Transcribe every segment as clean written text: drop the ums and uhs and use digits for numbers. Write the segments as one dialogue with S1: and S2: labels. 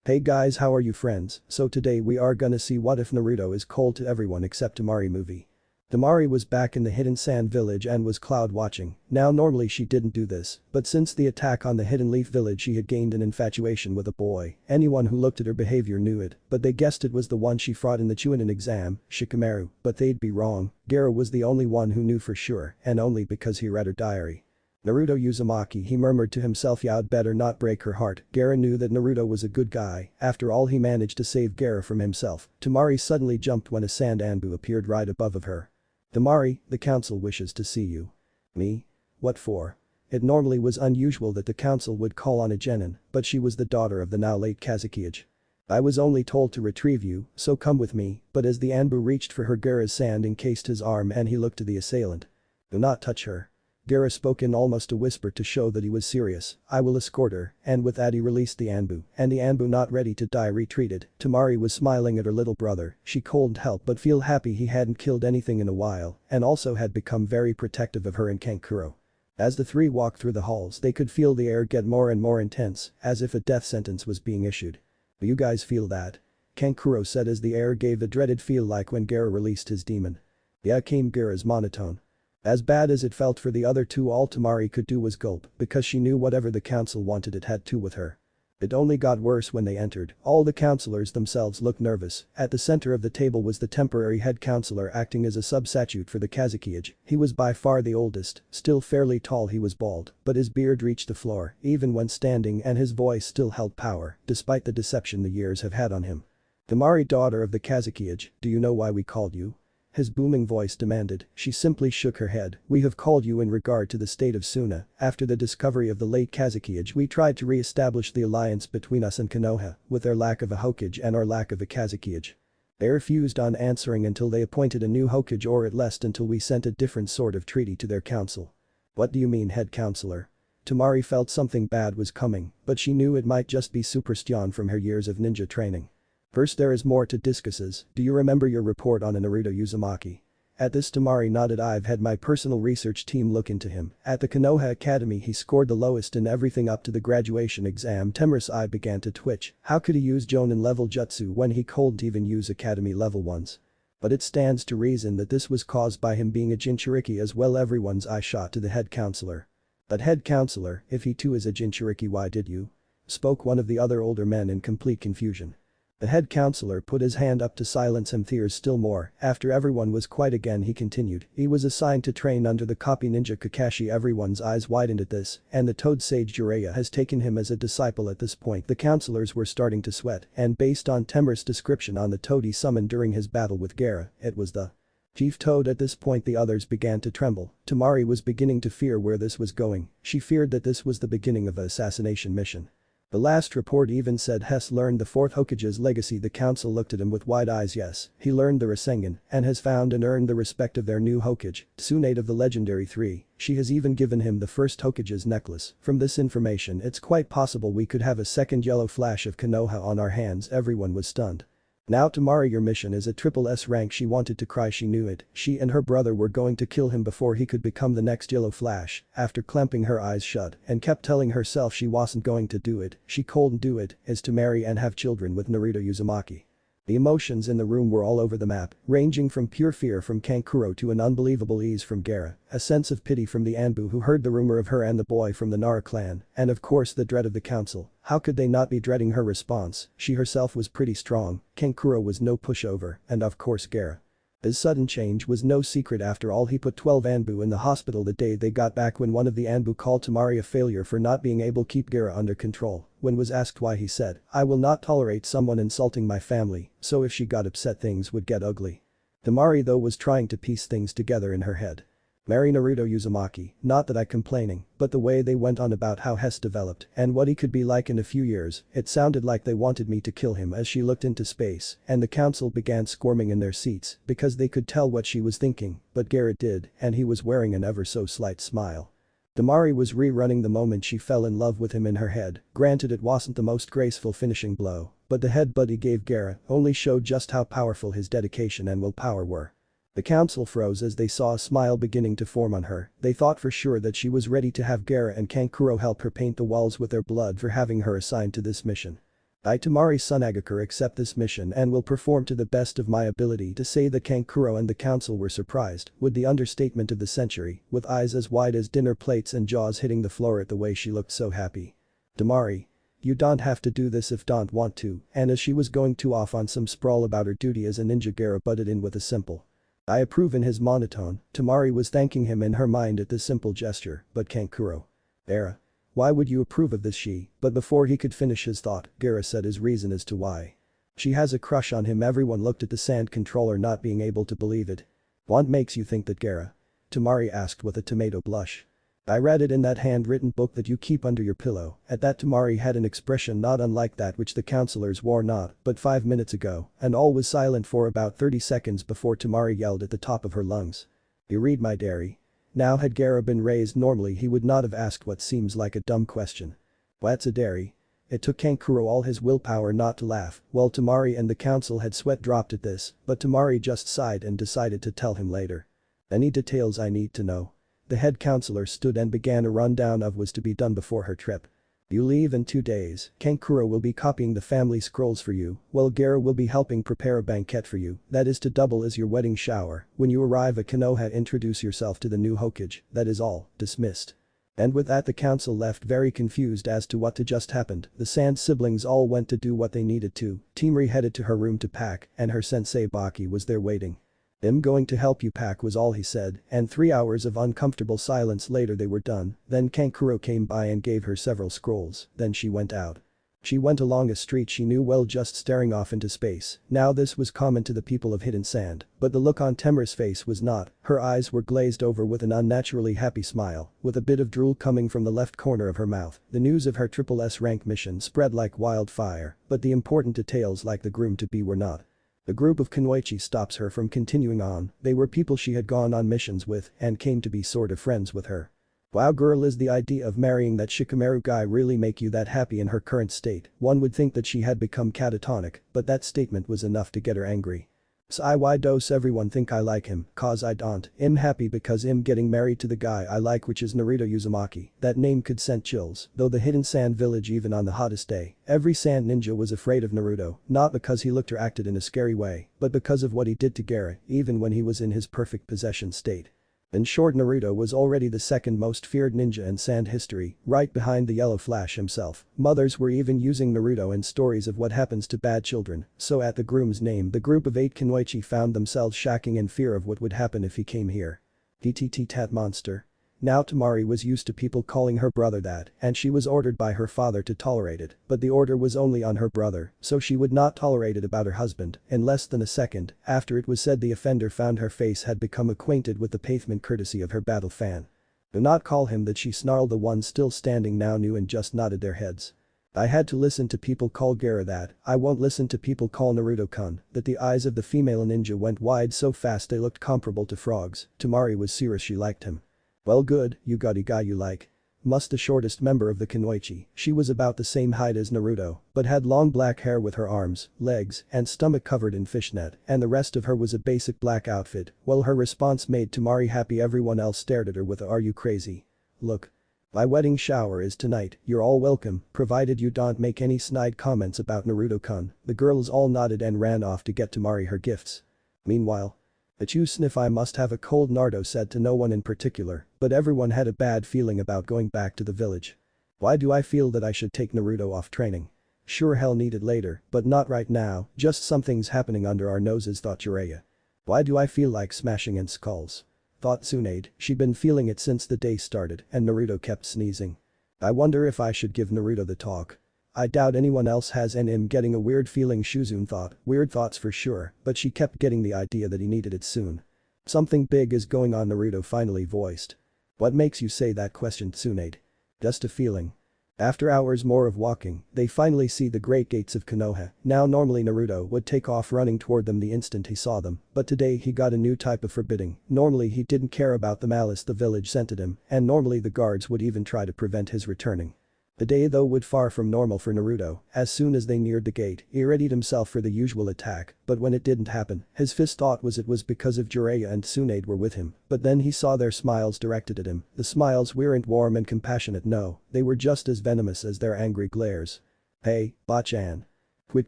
S1: Hey guys, how are you friends? So today we are gonna see what if Naruto is cold to everyone except Temari movie. Temari was back in the hidden sand village and was cloud watching. Now normally she didn't do this, but since the attack on the hidden leaf village she had gained an infatuation with a boy. Anyone who looked at her behavior knew it, but they guessed it was the one she fought in the Chunin exam, Shikamaru, but they'd be wrong. Gaara was the only one who knew for sure, and only because he read her diary. Naruto Uzumaki, he murmured to himself, yeah, I'd better not break her heart. Gaara knew that Naruto was a good guy, after all he managed to save Gaara from himself. Temari suddenly jumped when a sand anbu appeared right above of her. Temari, the council wishes to see you. Me? What for? It normally was unusual that the council would call on a genin, but she was the daughter of the now late Kazekage. I was only told to retrieve you, so come with me, but as the anbu reached for her, Gaara's sand encased his arm and he looked to the assailant. Do not touch her. Gaara spoke in almost a whisper to show that he was serious. I will escort her, and with that he released the anbu, and the anbu, not ready to die, retreated. Temari was smiling at her little brother. She couldn't help but feel happy he hadn't killed anything in a while, and also had become very protective of her and Kankuro. As the three walked through the halls they could feel the air get more and more intense, as if a death sentence was being issued. Do you guys feel that? Kankuro said as the air gave the dreaded feel like when Gaara released his demon. Yeah, came Gaara's monotone. As bad as it felt for the other two, all Temari could do was gulp, because she knew whatever the council wanted it had to with her. It only got worse when they entered. All the councillors themselves looked nervous. At the center of the table was the temporary head councillor acting as a substitute for the Kazekage. He was by far the oldest, still fairly tall. He was bald, but his beard reached the floor, even when standing, and his voice still held power, despite the deception the years have had on him. Temari, daughter of the Kazekage, do you know why we called you? His booming voice demanded. She simply shook her head. We have called you in regard to the state of Suna. After the discovery of the late Kazekage, we tried to re-establish the alliance between us and Konoha, with their lack of a Hokage and our lack of a Kazekage. They refused on answering until they appointed a new Hokage, or at least until we sent a different sort of treaty to their council. What do you mean, head counselor? Temari felt something bad was coming, but she knew it might just be superstition from her years of ninja training. First, there is more to discusses. Do you remember your report on a Naruto Uzumaki? At this, Temari nodded. I've had my personal research team look into him. At the Konoha Academy he scored the lowest in everything up to the graduation exam. Temari's eye began to twitch. How could he use Jonin level jutsu when he couldn't even use academy level ones? But it stands to reason that this was caused by him being a Jinchuriki as well. Everyone's eye shot to the head counselor. But head counselor, if he too is a Jinchuriki, why did you? Spoke one of the other older men in complete confusion. The head counselor put his hand up to silence him fears still more. After everyone was quiet again he continued. He was assigned to train under the copy ninja Kakashi. Everyone's eyes widened at this, and the toad sage Jiraiya has taken him as a disciple. At this point the counselors were starting to sweat, and based on Temari's description on the toad he summoned during his battle with Gaara, it was the Chief Toad. At this point the others began to tremble. Temari was beginning to fear where this was going. She feared that this was the beginning of an assassination mission. The last report even said Hess learned the fourth Hokage's legacy. The council looked at him with wide eyes. Yes, he learned the Rasengan and has found and earned the respect of their new Hokage, Tsunade of the legendary three. She has even given him the first Hokage's necklace. From this information it's quite possible we could have a second yellow flash of Konoha on our hands. Everyone was stunned. Now Temari, your mission is a triple S rank. She wanted to cry, she knew it. She and her brother were going to kill him before he could become the next yellow flash. After clamping her eyes shut and kept telling herself she wasn't going to do it, she couldn't do it, is to marry and have children with Naruto Uzumaki. The emotions in the room were all over the map, ranging from pure fear from Kankuro to an unbelievable ease from Gaara, a sense of pity from the Anbu who heard the rumor of her and the boy from the Nara clan, and of course the dread of the council. How could they not be dreading her response? She herself was pretty strong, Kankuro was no pushover, and of course Gaara. His sudden change was no secret. After all, he put 12 Anbu in the hospital the day they got back. When one of the Anbu called Temari a failure for not being able to keep Gaara under control, when was asked why he said, I will not tolerate someone insulting my family, so if she got upset things would get ugly. Temari though was trying to piece things together in her head. Marry Naruto Uzumaki, not that I complaining, but the way they went on about how Hess developed and what he could be like in a few years, it sounded like they wanted me to kill him. As she looked into space and the council began squirming in their seats because they could tell what she was thinking, but Gaara did, and he was wearing an ever so slight smile. Temari was rerunning the moment she fell in love with him in her head. Granted it wasn't the most graceful finishing blow, but the headbutt he gave Gaara only showed just how powerful his dedication and willpower were. The council froze as they saw a smile beginning to form on her. They thought for sure that she was ready to have Gaara and Kankuro help her paint the walls with their blood for having her assigned to this mission. I Tamari Sunagakure accept this mission and will perform to the best of my ability. To say that Kankuro and the council were surprised would the understatement of the century, with eyes as wide as dinner plates and jaws hitting the floor at the way she looked so happy. Tamari. You don't have to do this if don't want to, and as she was going to off on some sprawl about her duty as a ninja, Gara butted in with a simple I approve in his monotone. Tamari was thanking him in her mind at this simple gesture, but Kankuro. Gara. Why would you approve of this but before he could finish his thought, Gara said his reason as to why. She has a crush on him. Everyone looked at the sand controller, not being able to believe it. What makes you think that, Gara? Tamari asked with a tomato blush. I read it in that handwritten book that you keep under your pillow. At that, Temari had an expression not unlike that which the counselors wore not but 5 minutes ago, and all was silent for about 30 seconds before Temari yelled at the top of her lungs. You read my diary? Now had Gara been raised normally, he would not have asked what seems like a dumb question. What's a diary? It took Kankuro all his willpower not to laugh, while Temari and the council had sweat dropped at this, but Temari just sighed and decided to tell him later. Any details I need to know? The head counselor stood and began a rundown of what was to be done before her trip. You leave in 2 days, Kankuro will be copying the family scrolls for you, while Gara will be helping prepare a banquet for you, that is to double as your wedding shower. When you arrive at Konoha, introduce yourself to the new Hokage, that is all, dismissed. And with that the council left very confused as to what had just happened. The Sand siblings all went to do what they needed to. Temari headed to her room to pack, and her sensei Baki was there waiting. I'm going to help you pack was all he said, and 3 hours of uncomfortable silence later they were done. Then Kankuro came by and gave her several scrolls, then she went out. She went along a street she knew well, just staring off into space. Now this was common to the people of Hidden Sand, but the look on Temari's face was not. Her eyes were glazed over with an unnaturally happy smile, with a bit of drool coming from the left corner of her mouth. The news of her triple S rank mission spread like wildfire, but the important details like the groom-to-be were not. The group of Kunoichi stops her from continuing on. They were people she had gone on missions with and came to be sort of friends with her. Wow girl, is the idea of marrying that Shikamaru guy really make you that happy in her current state? One would think that she had become catatonic, but that statement was enough to get her angry. So why does everyone think I like him? Cause I don't. I'm happy because I'm getting married to the guy I like, which is Naruto Uzumaki. That name could send chills. Though the Hidden Sand village, even on the hottest day, every sand ninja was afraid of Naruto, not because he looked or acted in a scary way, but because of what he did to Gara, even when he was in his perfect possession state. In short, Naruto was already the second most feared ninja in sand history, right behind the Yellow Flash himself. Mothers were even using Naruto in stories of what happens to bad children, so at the groom's name the group of 8 Kunoichi found themselves shacking in fear of what would happen if he came here. TTT tat monster. Now Temari was used to people calling her brother that, and she was ordered by her father to tolerate it, but the order was only on her brother, so she would not tolerate it about her husband. In less than a second, after it was said, the offender found her face had become acquainted with the pavement courtesy of her battle fan. Do not call him that, she snarled. The ones still standing now knew and just nodded their heads. I had to listen to people call Gara that. I won't listen to people call Naruto-kun. That the eyes of the female ninja went wide so fast they looked comparable to frogs. Temari was serious, she liked him. Well, good, you got a guy you like. Must the shortest member of the Kunoichi. She was about the same height as Naruto, but had long black hair with her arms, legs, and stomach covered in fishnet, and the rest of her was a basic black outfit. Well, her response made Temari happy. Everyone else stared at her with a "Are you crazy? Look. My wedding shower is tonight, you're all welcome, provided you don't make any snide comments about Naruto-kun." The girls all nodded and ran off to get Temari her gifts. Meanwhile, "That you sniff, I must have a cold," Naruto said to no one in particular, but everyone had a bad feeling about going back to the village. Why do I feel that I should take Naruto off training? Sure, hell, need it later, but not right now, just something's happening under our noses, thought Jiraiya. Why do I feel like smashing in skulls? Thought Tsunade, she'd been feeling it since the day started, and Naruto kept sneezing. I wonder if I should give Naruto the talk. I doubt anyone else has, and I'm getting a weird feeling, Shuzune thought. Weird thoughts for sure, but she kept getting the idea that he needed it soon. Something big is going on, Naruto finally voiced. What makes you say that, questioned Tsunade. Just a feeling. After hours more of walking, they finally see the great gates of Konoha. Now normally Naruto would take off running toward them the instant he saw them, but today he got a new type of forbidding. Normally he didn't care about the malice the village sent at him, and normally the guards would even try to prevent his returning. The day though would far from normal for Naruto. As soon as they neared the gate, he readied himself for the usual attack, but when it didn't happen, his first thought was it was because of Jiraiya and Tsunade were with him, but then he saw their smiles directed at him. The smiles weren't warm and compassionate, no, they were just as venomous as their angry glares. Hey, Bachan. Quit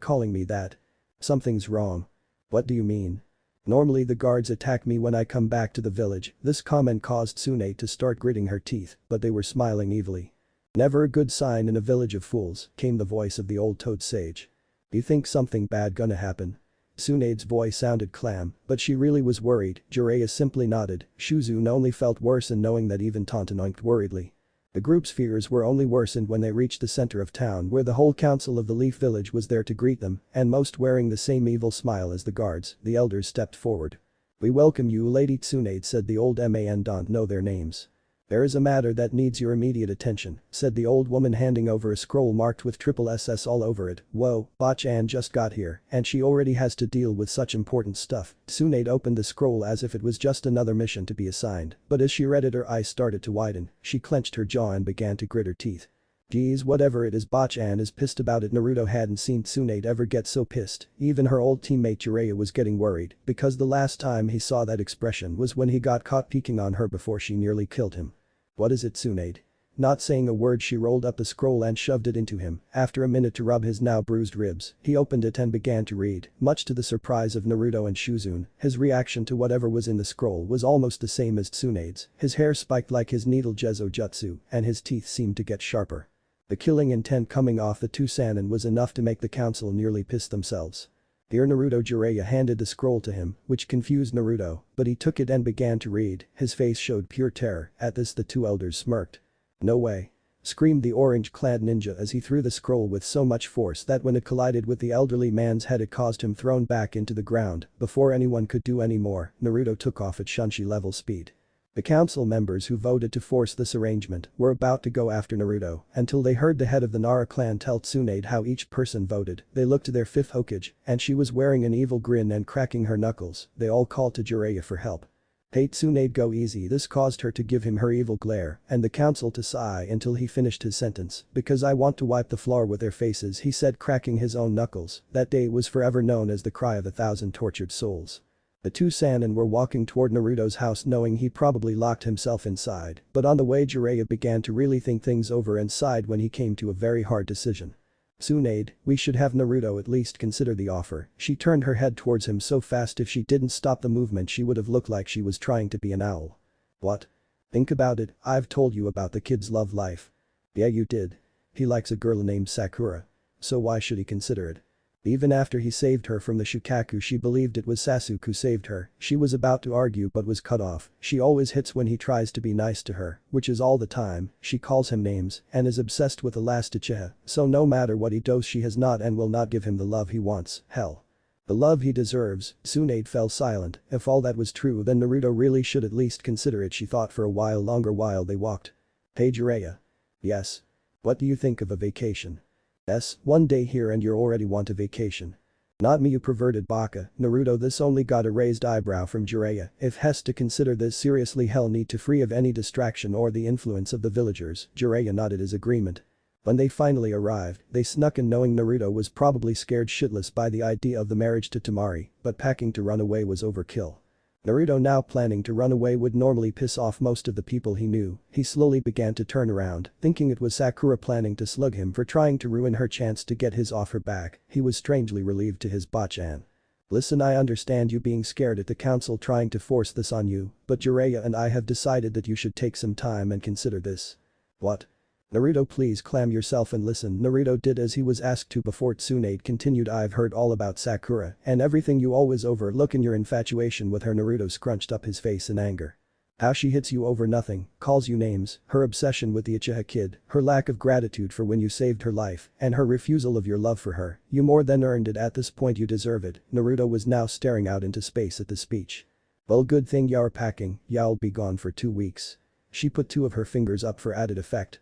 S1: calling me that. Something's wrong. What do you mean? Normally the guards attack me when I come back to the village. This comment caused Tsunade to start gritting her teeth, but they were smiling evilly. Never a good sign in a village of fools, came the voice of the old toad sage. You think something bad gonna happen? Tsunade's voice sounded calm, but she really was worried. Jiraiya simply nodded. Shuzune only felt worse in knowing that even Tonton winked worriedly. The group's fears were only worsened when they reached the center of town where the whole council of the Leaf Village was there to greet them, and most wearing the same evil smile as the guards, the elders stepped forward. We welcome you, Lady Tsunade, said the old man. Don't know their names. There is a matter that needs your immediate attention, said the old woman handing over a scroll marked with triple SS all over it. Whoa, Bachan just got here, and she already has to deal with such important stuff. Tsunade opened the scroll as if it was just another mission to be assigned, but as she read it her eyes started to widen, she clenched her jaw and began to grit her teeth. Geez, whatever it is, Bachan is pissed about it. Naruto hadn't seen Tsunade ever get so pissed. Even her old teammate Jiraiya was getting worried, because the last time he saw that expression was when he got caught peeking on her before she nearly killed him. What is it, Tsunade? Not saying a word, she rolled up the scroll and shoved it into him. After a minute to rub his now bruised ribs, he opened it and began to read. Much to the surprise of Naruto and Shuzune, his reaction to whatever was in the scroll was almost the same as Tsunade's. His hair spiked like his needle Jezo Jutsu, and his teeth seemed to get sharper. The killing intent coming off the two Sannin was enough to make the council nearly piss themselves. Dear Naruto, Jiraiya handed the scroll to him, which confused Naruto, but he took it and began to read. His face showed pure terror. At this the two elders smirked. No way. Screamed the orange-clad ninja as he threw the scroll with so much force that when it collided with the elderly man's head it caused him thrown back into the ground. Before anyone could do any more, Naruto took off at Shunshi level speed. The council members who voted to force this arrangement were about to go after Naruto until they heard the head of the Nara clan tell Tsunade how each person voted. They looked to their fifth Hokage, and she was wearing an evil grin and cracking her knuckles. They all called to Jiraiya for help. Hey Tsunade, go easy. This caused her to give him her evil glare and the council to sigh until he finished his sentence. Because I want to wipe the floor with their faces, he said, cracking his own knuckles. That day was forever known as the cry of 1,000 tortured souls. The two Sannin were walking toward Naruto's house knowing he probably locked himself inside, but on the way Jiraiya began to really think things over and sighed when he came to a very hard decision. Tsunade, we should have Naruto at least consider the offer. She turned her head towards him so fast if she didn't stop the movement she would have looked like she was trying to be an owl. What? Think about it, I've told you about the kid's love life. Yeah, you did. He likes a girl named Sakura. So why should he consider it? Even after he saved her from the Shukaku, she believed it was Sasuke who saved her. She was about to argue but was cut off. She always hits when he tries to be nice to her, which is all the time. She calls him names and is obsessed with the last Uchiha, so no matter what he does she has not and will not give him the love he wants. Hell. The love he deserves. Tsunade fell silent. If all that was true then Naruto really should at least consider it, she thought for a while longer while they walked. Hey Jiraiya. Yes. What do you think of a vacation? Yes, one day here and you already want a vacation. Not me, you perverted baka. Naruto, this only got a raised eyebrow from Jiraiya. If has to consider this seriously, hell need to free of any distraction or the influence of the villagers. Jiraiya nodded his agreement. When they finally arrived, they snuck in knowing Naruto was probably scared shitless by the idea of the marriage to Temari, but packing to run away was overkill. Naruto, now planning to run away, would normally piss off most of the people he knew. He slowly began to turn around, thinking it was Sakura planning to slug him for trying to ruin her chance to get his offer back. He was strangely relieved to his Bachan. Listen, I understand you being scared at the council trying to force this on you, but Jiraiya and I have decided that you should take some time and consider this. What? Naruto, please calm yourself and listen. Naruto did as he was asked to before Tsunade continued. I've heard all about Sakura and everything you always overlook in your infatuation with her. Naruto scrunched up his face in anger. How she hits you over nothing, calls you names, her obsession with the Uchiha kid, her lack of gratitude for when you saved her life, and her refusal of your love for her. You more than earned it. At this point you deserve it. Naruto was now staring out into space at the speech. Well, good thing you're packing, y'all be gone for 2 weeks. She put 2 of her fingers up for added effect.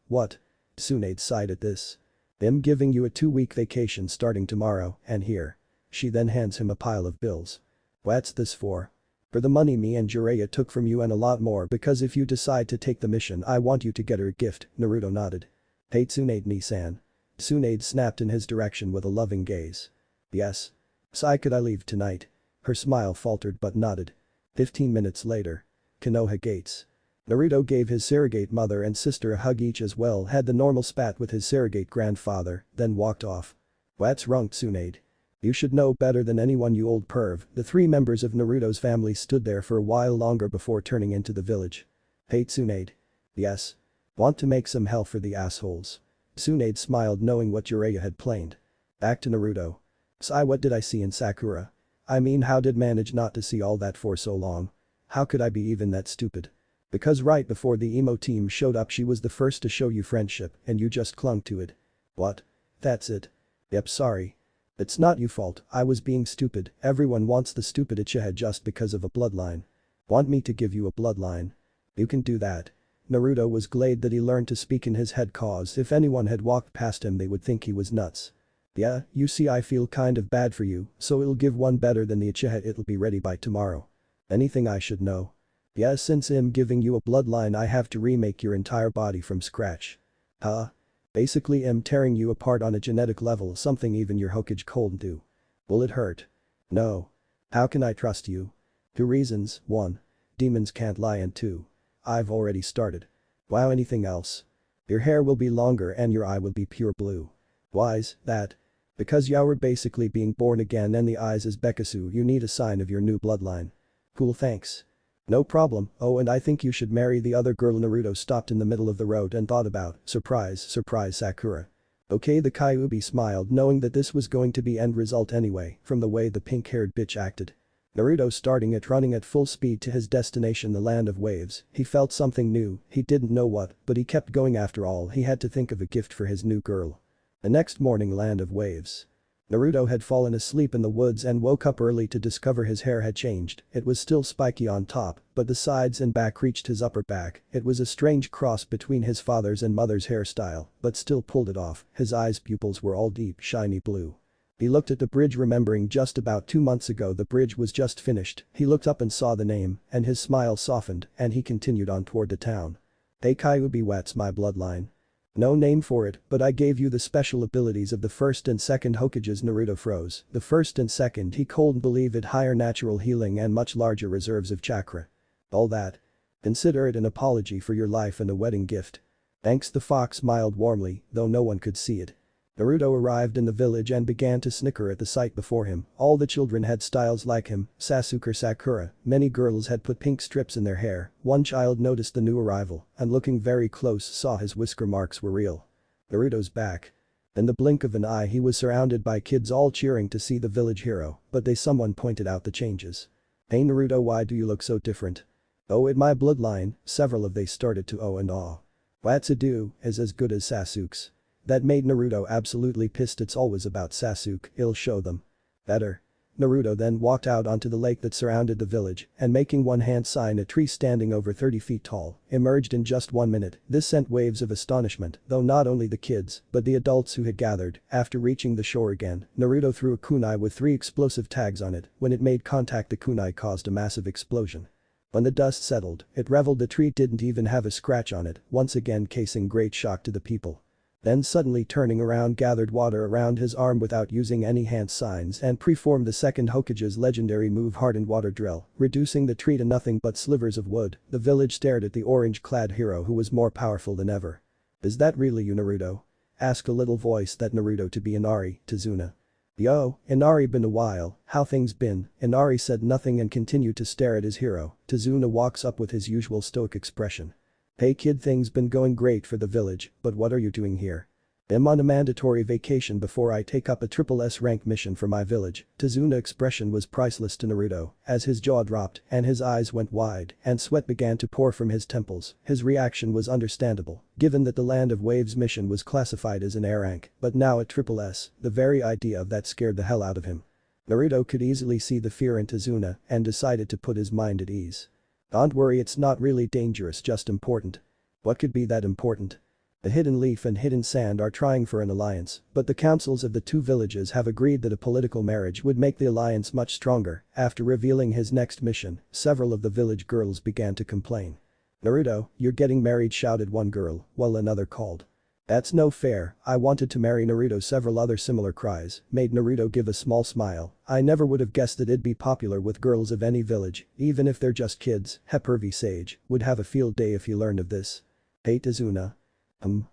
S1: What? Tsunade sighed at this. I'm giving you a 2-week vacation starting tomorrow, and here. She then hands him a pile of bills. What's this for? For the money me and Jiraiya took from you and a lot more, because if you decide to take the mission I want you to get her a gift. Naruto nodded. Hey Tsunade Nisan. Tsunade snapped in his direction with a loving gaze. Yes. So could I leave tonight? Her smile faltered but nodded. 15 minutes later. Konoha Gates. Naruto gave his surrogate mother and sister a hug each, as well had the normal spat with his surrogate grandfather, then walked off. What's wrong, Tsunade? You should know better than anyone, you old perv. The three members of Naruto's family stood there for a while longer before turning into the village. Hey Tsunade. Yes. Want to make some hell for the assholes. Tsunade smiled knowing what Jiraiya had planned. Back to Naruto. Sai, what did I see in Sakura? I mean, how did manage not to see all that for so long? How could I be even that stupid? Because right before the emo team showed up she was the first to show you friendship and you just clung to it. What? That's it. Yep, sorry. It's not your fault, I was being stupid, everyone wants the stupid Uchiha just because of a bloodline. Want me to give you a bloodline? You can do that. Naruto was glad that he learned to speak in his head cause if anyone had walked past him they would think he was nuts. Yeah, you see, I feel kind of bad for you, so it'll give one better than the Uchiha, it'll be ready by tomorrow. Anything I should know? Yeah, since I'm giving you a bloodline I have to remake your entire body from scratch. Huh? Basically I'm tearing you apart on a genetic level, something even your Hokage couldn't do. Will it hurt? No. How can I trust you? 2 reasons, 1. Demons can't lie, and 2. I've already started. Wow, anything else? Your hair will be longer and your eye will be pure blue. Why's that? Because you were basically being born again and the eyes is Bekasu, you need a sign of your new bloodline. Cool, thanks. No problem. Oh, and I think you should marry the other girl. Naruto stopped in the middle of the road and thought about, surprise, surprise, Sakura. Okay, the Kyuubi smiled knowing that this was going to be end result anyway from the way the pink-haired bitch acted. Naruto starting at running at full speed to his destination, the land of waves. He felt something new, he didn't know what, but he kept going. After all, he had to think of a gift for his new girl. The next morning, land of waves. Naruto had fallen asleep in the woods and woke up early to discover his hair had changed. It was still spiky on top, but the sides and back reached his upper back. It was a strange cross between his father's and mother's hairstyle, but still pulled it off. His eyes pupils were all deep shiny blue. He looked at the bridge, remembering just about 2 months ago the bridge was just finished. He looked up and saw the name, and his smile softened, and he continued on toward the town. Hey Kyuubi, what's my bloodline? No name for it, but I gave you the special abilities of the first and second Hokages. Naruto froze. The first and second, he couldn't believe it, higher natural healing and much larger reserves of chakra. All that? Consider it an apology for your life and a wedding gift. Thanks, the fox smiled warmly, though no one could see it. Naruto arrived in the village and began to snicker at the sight before him. All the children had styles like him, Sasuke or Sakura. Many girls had put pink strips in their hair. One child noticed the new arrival and looking very close saw his whisker marks were real. Naruto's back. In the blink of an eye he was surrounded by kids all cheering to see the village hero, but someone pointed out the changes. Hey Naruto, why do you look so different? Oh, it my bloodline, several of they started to oh and awe. What's a do is as good as Sasuke's. That made Naruto absolutely pissed. It's always about Sasuke, he'll show them. Better. Naruto then walked out onto the lake that surrounded the village and making one hand sign, a tree standing over 30 feet tall emerged in just 1 minute. This sent waves of astonishment, though not only the kids but the adults who had gathered. After reaching the shore again, Naruto threw a kunai with 3 explosive tags on it. When it made contact the kunai caused a massive explosion. When the dust settled, it reveled. The tree didn't even have a scratch on it, once again causing great shock to the people. Then suddenly turning around gathered water around his arm without using any hand signs and preformed the second Hokage's legendary move, hardened water drill, reducing the tree to nothing but slivers of wood. The village stared at the orange-clad hero who was more powerful than ever. Is that really you, Naruto? Asked a little voice that Naruto to be Inari, Tazuna. Yo, Inari, been a while, how things been? Inari said nothing and continued to stare at his hero. Tazuna walks up with his usual stoic expression. Hey kid, things been going great for the village, but what are you doing here? I'm on a mandatory vacation before I take up a triple S rank mission for my village. Tazuna's expression was priceless to Naruto as his jaw dropped and his eyes went wide and sweat began to pour from his temples. His reaction was understandable, given that the Land of Waves mission was classified as an A rank, but now at triple S, the very idea of that scared the hell out of him. Naruto could easily see the fear in Tazuna and decided to put his mind at ease. Don't worry, it's not really dangerous, just important. What could be that important? The Hidden Leaf and Hidden Sand are trying for an alliance, but the councils of the 2 villages have agreed that a political marriage would make the alliance much stronger. After revealing his next mission, several of the village girls began to complain. Naruto, you're getting married, shouted one girl, while another called. That's no fair, I wanted to marry Naruto. Several other similar cries made Naruto give a small smile. I never would have guessed that it'd be popular with girls of any village, even if they're just kids. Pervy Sage would have a field day if he learned of this. Hey Tazuna. Do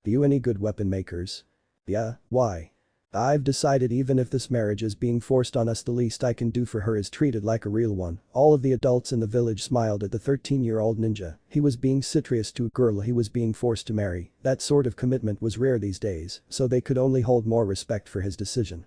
S1: you any good weapon makers? Yeah, why? I've decided even if this marriage is being forced on us, the least I can do for her is treat it like a real one." All of the adults in the village smiled at the 13-year-old ninja. He was being serious to a girl he was being forced to marry. That sort of commitment was rare these days, so they could only hold more respect for his decision.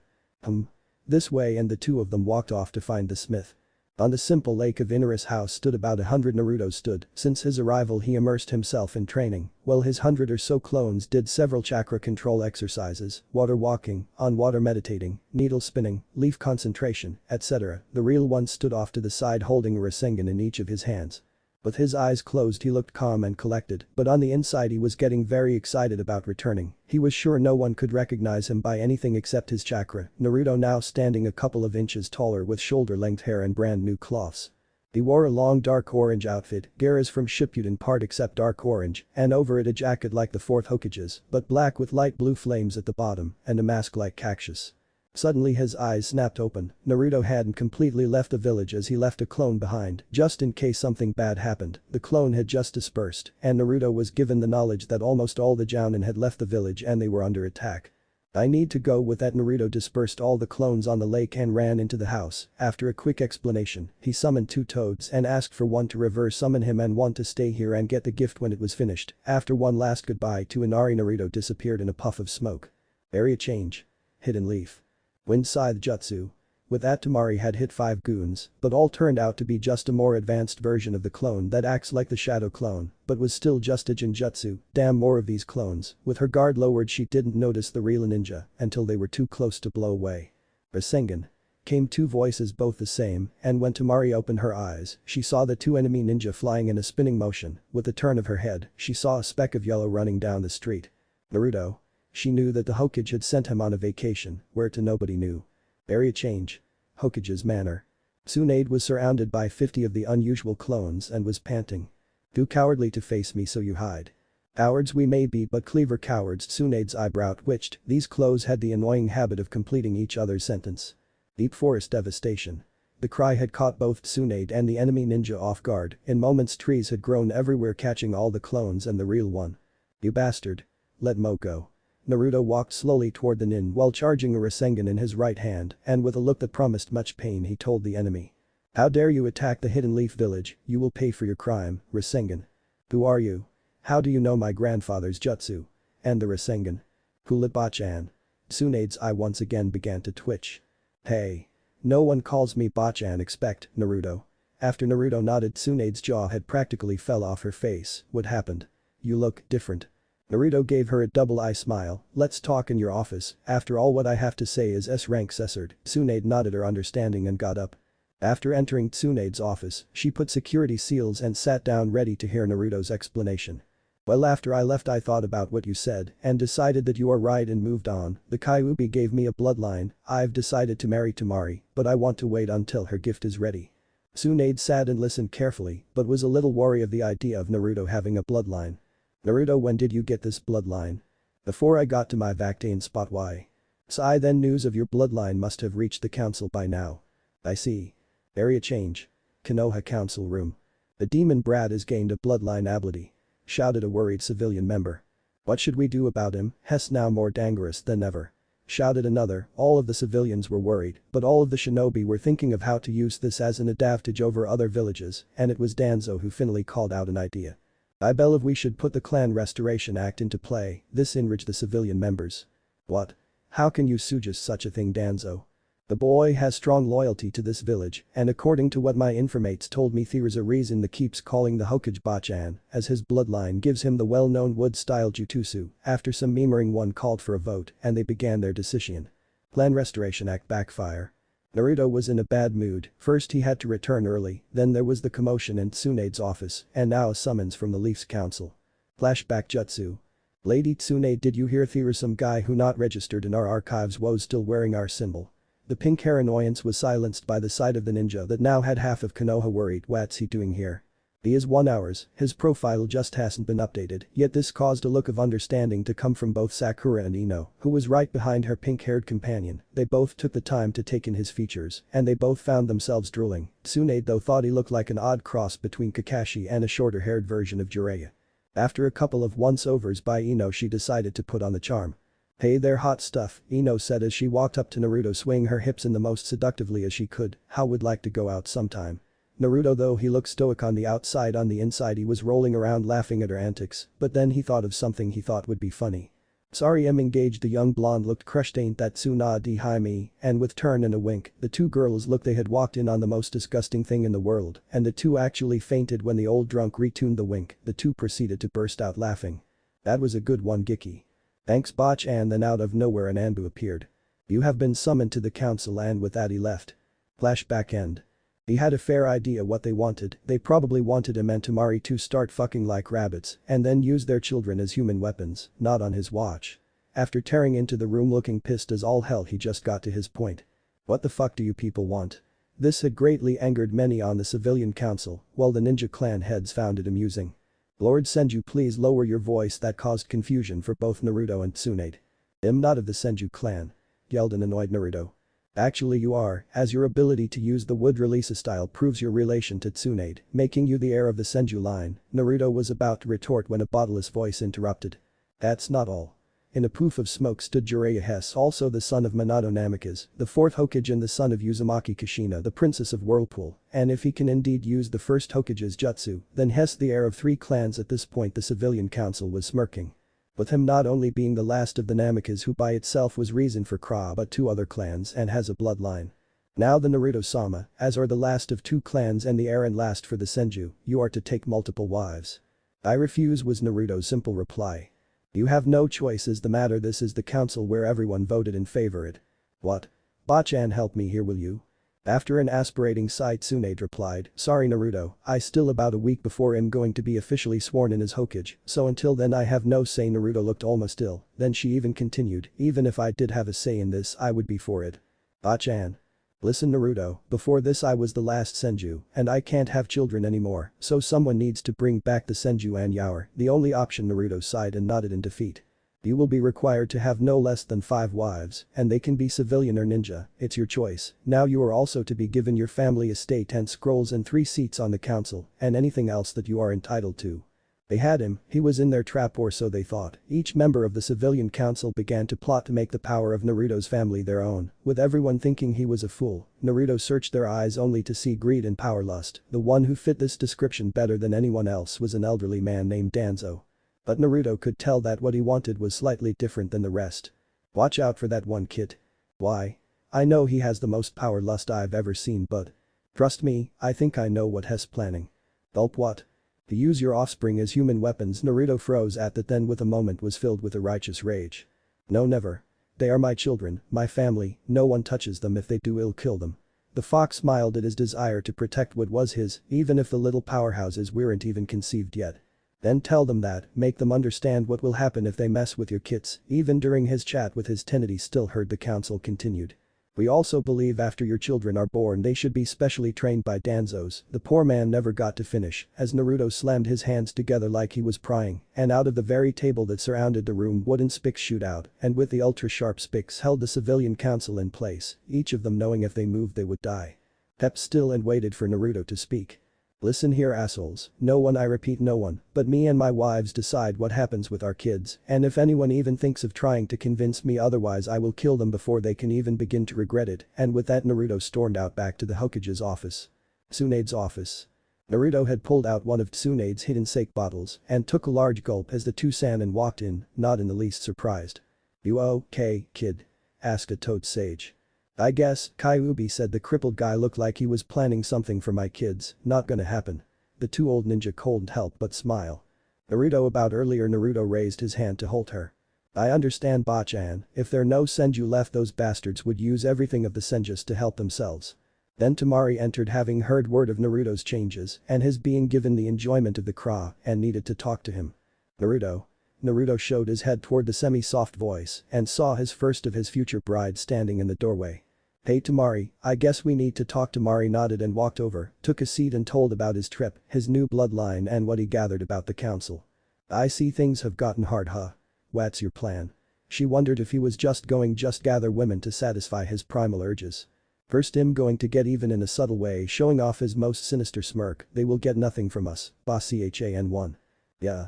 S1: This way, and the two of them walked off to find the smith. On the simple lake of Inaris house stood about 100 Naruto stood. Since his arrival he immersed himself in training, while his 100 or so clones did several chakra control exercises, water walking, on water meditating, needle spinning, leaf concentration, etc. The real one stood off to the side holding a Rasengan in each of his hands. With his eyes closed he looked calm and collected, but on the inside he was getting very excited about returning. He was sure no one could recognize him by anything except his chakra. Naruto now standing a couple of inches taller with shoulder-length hair and brand new cloths. He wore a long dark orange outfit, Gaara's from Shippuden part except dark orange, and over it a jacket like the fourth Hokage's, but black with light blue flames at the bottom, and a mask like Cactus. Suddenly his eyes snapped open. Naruto hadn't completely left the village as he left a clone behind, just in case something bad happened. The clone had just dispersed, and Naruto was given the knowledge that almost all the Jounin had left the village and they were under attack. "I need to go with that." Naruto dispersed all the clones on the lake and ran into the house. After a quick explanation, he summoned two toads and asked for one to reverse summon him and one to stay here and get the gift when it was finished. After one last goodbye to Inari, Naruto disappeared in a puff of smoke. Area change. Hidden leaf. Wind Scythe Jutsu. With that, Temari had hit 5 goons, but all turned out to be just a more advanced version of the clone that acts like the shadow clone, but was still just a Jinjutsu. Damn, more of these clones. With her guard lowered she didn't notice the real ninja until they were too close to blow away. Rasengan. Came 2 voices, both the same, and when Temari opened her eyes, she saw the 2 enemy ninja flying in a spinning motion. With a turn of her head, she saw a speck of yellow running down the street. Naruto. She knew that the Hokage had sent him on a vacation, where to nobody knew. Area change. Hokage's manor. Tsunade was surrounded by 50 of the unusual clones and was panting. "Too cowardly to face me, so you hide." "Cowards we may be, but clever cowards." Tsunade's eyebrow twitched. These clones had the annoying habit of completing each other's sentence. Deep forest devastation. The cry had caught both Tsunade and the enemy ninja off guard. In moments trees had grown everywhere, catching all the clones and the real one. "You bastard. Let Mo go." Naruto walked slowly toward the nin while charging a Rasengan in his right hand, and with a look that promised much pain he told the enemy. "How dare you attack the Hidden Leaf village, you will pay for your crime." Rasengan. "Who are you? How do you know my grandfather's jutsu?" And the Rasengan. "Pull it, Bachan." Tsunade's eye once again began to twitch. "Hey. No one calls me Bachan, expect, Naruto." After Naruto nodded, Tsunade's jaw had practically fell off her face. "What happened? You look different." Naruto gave her a double-eye smile. "Let's talk in your office. After all, what I have to say is S-rank censored." Tsunade nodded her understanding and got up. After entering Tsunade's office, she put security seals and sat down ready to hear Naruto's explanation. "Well, after I left I thought about what you said and decided that you are right and moved on. The Kyuubi gave me a bloodline. I've decided to marry Temari, but I want to wait until her gift is ready." Tsunade sat and listened carefully, but was a little wary of the idea of Naruto having a bloodline. "Naruto, when did you get this bloodline?" "Before I got to my Vactane spot." "Why?" "Sigh, then news of your bloodline must have reached the council by now." "I see." Area change. Konoha council room. "The demon brat has gained a bloodline ability," shouted a worried civilian member. "What should we do about him? He's now more dangerous than ever," shouted another. All of the civilians were worried, but all of the shinobi were thinking of how to use this as an advantage over other villages, and it was Danzo who finally called out an idea. "I believe we should put the Clan Restoration Act into play." This enraged the civilian members. "What? How can you suggest such a thing, Danzo? The boy has strong loyalty to this village, and according to what my informates told me, there's a reason that keeps calling the Hokage Bachan, as his bloodline gives him the well-known wood-style jutsu." After some murmuring, one called for a vote and they began their decision. Clan Restoration Act backfire. Naruto was in a bad mood. First he had to return early, then there was the commotion in Tsunade's office, and now a summons from the Leaf's council. Flashback jutsu. "Lady Tsunade, did you hear there's some guy who not registered in our archives was still wearing our symbol?" The pink hair annoyance was silenced by the sight of the ninja that now had half of Konoha worried. "What's he doing here? He is 1 hours, his profile just hasn't been updated." Yet this caused a look of understanding to come from both Sakura and Ino, who was right behind her pink-haired companion. They both took the time to take in his features, and they both found themselves drooling. Tsunade though thought he looked like an odd cross between Kakashi and a shorter-haired version of Jiraiya. After a couple of once-overs by Ino, she decided to put on the charm. Hey there hot stuff, Ino said as she walked up to Naruto swaying her hips in the most seductively as she could. How would like to go out sometime. Naruto though he looked stoic on the outside on the inside he was rolling around laughing at her antics, but then he thought of something he thought would be funny. Sorry I'm engaged the young blonde looked crushed ain't that Tsuna di Haime, and with turn and a wink, the two girls looked they had walked in on the most disgusting thing in the world, and the two actually fainted when the old drunk retuned the wink, the two proceeded to burst out laughing. That was a good one Giki. Thanks Botch and then out of nowhere an Anbu appeared. You have been summoned to the council and with that he left. Flashback end. He had a fair idea what they wanted, they probably wanted him and Temari to start fucking like rabbits and then use their children as human weapons, not on his watch. After tearing into the room looking pissed as all hell he just got to his point. What the fuck do you people want? This had greatly angered many on the civilian council, while the ninja clan heads found it amusing. Lord Senju please lower your voice that caused confusion for both Naruto and Tsunade. I'm not of the Senju clan. Yelled an annoyed Naruto. Actually you are, as your ability to use the wood release style proves your relation to Tsunade, making you the heir of the Senju line. Naruto was about to retort when a bodiless voice interrupted. That's not all. In a poof of smoke stood Jiraiya Hess also the son of Minato Namikaze, the fourth Hokage and the son of Uzumaki Kushina the princess of Whirlpool, and if he can indeed use the first Hokage's jutsu, then Hess the heir of 3 clans at this point the civilian council was smirking. With him not only being the last of the Namikaze who by itself was reason for Kra but 2 other clans and has a bloodline. Now the Naruto-sama, as are the last of 2 clans and the heir and last for the Senju, you are to take multiple wives. I refuse was Naruto's simple reply. You have no choice is the matter this is the council where everyone voted in favor it. What? Bachan help me here will you? After an aspirating sigh Tsunade replied, sorry Naruto, I still about a week before I'm going to be officially sworn in as Hokage, so until then I have no say Naruto looked almost ill, then she even continued, even if I did have a say in this I would be for it. Bachan. Listen Naruto, before this I was the last Senju, and I can't have children anymore, so someone needs to bring back the Senju and Yaour, the only option Naruto sighed and nodded in defeat. You will be required to have no less than 5 wives, and they can be civilian or ninja, it's your choice. Now you are also to be given your family estate and scrolls and 3 seats on the council, and anything else that you are entitled to. They had him, he was in their trap or so they thought. Each member of the civilian council began to plot to make the power of Naruto's family their own, with everyone thinking he was a fool. Naruto searched their eyes only to see greed and power lust. The one who fit this description better than anyone else was an elderly man named Danzo. But Naruto could tell that what he wanted was slightly different than the rest. Watch out for that one kid. Why? I know he has the most power lust I've ever seen but. Trust me, I think I know what Hess planning. Gulp what? To use your offspring as human weapons Naruto froze at that then with a moment was filled with a righteous rage. No never. They are my children, my family, no one touches them if they do I'll kill them. The fox smiled at his desire to protect what was his, even if the little powerhouses weren't even conceived yet. Then tell them that, make them understand what will happen if they mess with your kids. Even during his chat with his tenity still heard the council continued. We also believe after your children are born they should be specially trained by Danzos. The poor man never got to finish as Naruto slammed his hands together like he was prying and out of the very table that surrounded the room wooden spikes shoot out and with the ultra-sharp spikes held the civilian council in place, each of them knowing if they moved they would die. Kept still and waited for Naruto to speak. Listen here assholes, no one I repeat no one, but me and my wives decide what happens with our kids and if anyone even thinks of trying to convince me otherwise I will kill them before they can even begin to regret it and with that Naruto stormed out back to the Hokage's office. Tsunade's office. Naruto had pulled out one of Tsunade's hidden sake bottles and took a large gulp as the two Sannin walked in, not in the least surprised. You okay, kid? Asked a toad sage. I guess, Kyuubi said the crippled guy looked like he was planning something for my kids, not gonna happen. The two old ninja couldn't help but smile. Naruto about earlier Naruto raised his hand to hold her. I understand Bachan, if there no Senju left those bastards would use everything of the Senjus to help themselves. Then Temari entered having heard word of Naruto's changes and his being given the enjoyment of the Kra and needed to talk to him. Naruto. Naruto showed his head toward the semi-soft voice and saw his first of his future bride standing in the doorway. Hey Temari, I guess we need to talk. Temari nodded and walked over, took a seat and told about his trip, his new bloodline and what he gathered about the council. I see things have gotten hard huh? What's your plan? She wondered if he was just gather women to satisfy his primal urges. First him going to get even in a subtle way showing off his most sinister smirk, they will get nothing from us, boss CHAN1. Yeah.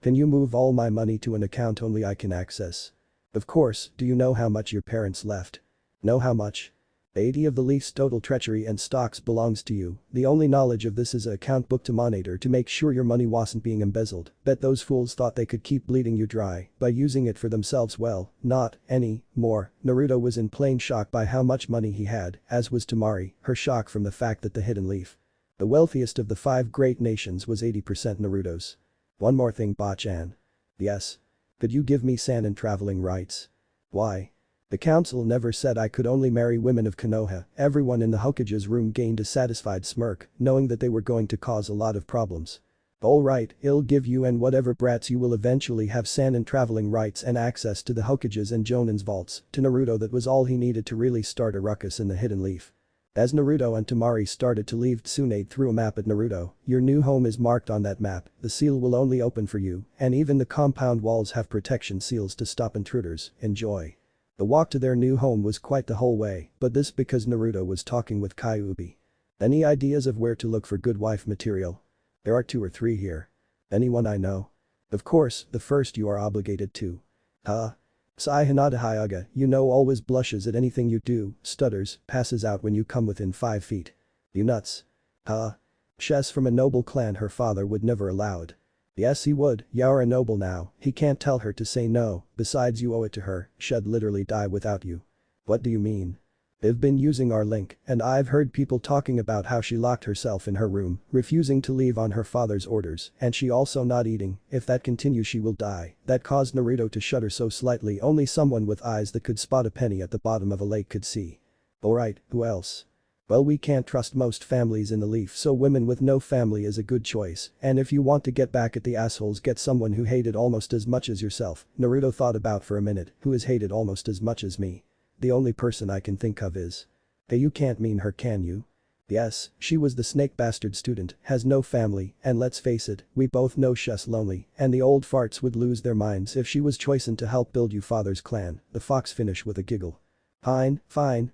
S1: Can you move all my money to an account only I can access? Of course, do you know how much your parents left? Know how much? 80 of the leaf's total treasury and stocks belongs to you. The only knowledge of this is a account book to monitor to make sure your money wasn't being embezzled. Bet those fools thought they could keep bleeding you dry by using it for themselves. Well, not any more. Naruto was in plain shock by how much money he had, as was Temari, her shock from the fact that the hidden leaf, the wealthiest of the 5 great nations, was 80% Naruto's. One more thing, Bachan. Yes. Could you give me sand and traveling rights? Why? The council never said I could only marry women of Konoha. Everyone in the Hokage's room gained a satisfied smirk, knowing that they were going to cause a lot of problems. Alright, I'll give you and whatever brats you will eventually have sand and traveling rights and access to the Hokage's and Jonin's vaults. To Naruto, that was all he needed to really start a ruckus in the hidden leaf. As Naruto and Temari started to leave, Tsunade threw a map at Naruto. Your new home is marked on that map, the seal will only open for you, and even the compound walls have protection seals to stop intruders. Enjoy. The walk to their new home was quite the whole way, but this because Naruto was talking with Kyuubi. Any ideas of where to look for good wife material? There are 2 or 3 here. Anyone I know? Of course, the first you are obligated to. Huh? Sai Hinata Hyuga, you know, always blushes at anything you do, stutters, passes out when you come within 5 feet. You nuts? Huh? Chess from a noble clan her father would never allow it. Yes he would, you're a noble now, he can't tell her to say no, besides you owe it to her, she'd literally die without you. What do you mean? They've been using our link, and I've heard people talking about how she locked herself in her room, refusing to leave on her father's orders, and she also not eating. If that continues she will die. That caused Naruto to shudder so slightly only someone with eyes that could spot a penny at the bottom of a lake could see. Alright, who else? Well, we can't trust most families in the leaf, so women with no family is a good choice, and if you want to get back at the assholes, get someone who hated almost as much as yourself. Naruto thought about for a minute, who is hated almost as much as me? The only person I can think of is. Hey, you can't mean her, can you? Yes, she was the snake bastard student, has no family, and let's face it, we both know she's lonely, and the old farts would lose their minds if she was chosen to help build you father's clan. The fox finished with a giggle. Fine,